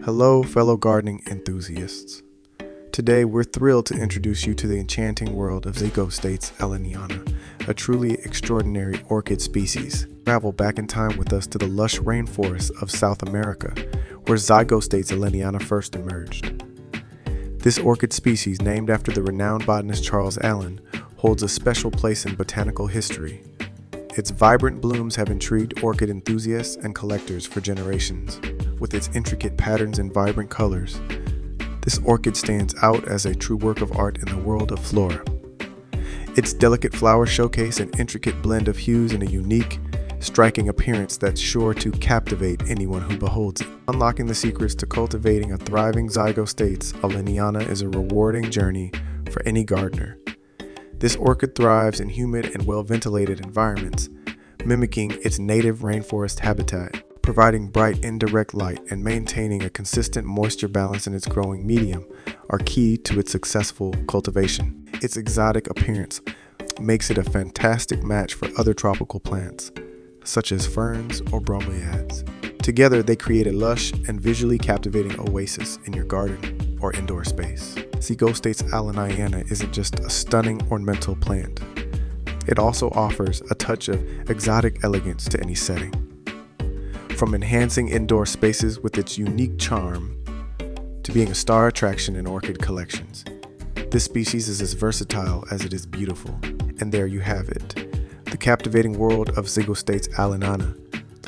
Hello, fellow gardening enthusiasts. Today, we're thrilled to introduce you to the enchanting world of ZYGOSTATES Alleniana, a truly extraordinary orchid species. Travel back in time with us to the lush rainforests of South America, where ZYGOSTATES Alleniana first emerged. This orchid species, named after the renowned botanist Charles Allen, holds a special place in botanical history. Its vibrant blooms have intrigued orchid enthusiasts and collectors for generations. With its intricate patterns and vibrant colors, this orchid stands out as a true work of art in the world of flora. Its delicate flowers showcase an intricate blend of hues and a unique, striking appearance that's sure to captivate anyone who beholds it. Unlocking the secrets to cultivating a thriving ZYGOSTATES Alleniana is a rewarding journey for any gardener. This orchid thrives in humid and well-ventilated environments, mimicking its native rainforest habitat. Providing bright indirect light and maintaining a consistent moisture balance in its growing medium are key to its successful cultivation. Its exotic appearance makes it a fantastic match for other tropical plants, such as ferns or bromeliads. Together, they create a lush and visually captivating oasis in your garden or indoor space. ZYGOSTATES Alleniana isn't just a stunning ornamental plant. It also offers a touch of exotic elegance to any setting. From enhancing indoor spaces with its unique charm to being a star attraction in orchid collections, this species is as versatile as it is beautiful. And there you have it, the captivating world of ZYGOSTATES Alleniana.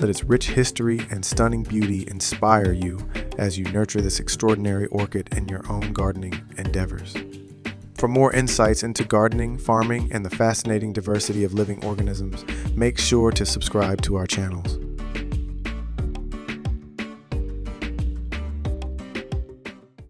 Let its rich history and stunning beauty inspire you as you nurture this extraordinary orchid in your own gardening endeavors. For more insights into gardening, farming, and the fascinating diversity of living organisms, make sure to subscribe to our channels.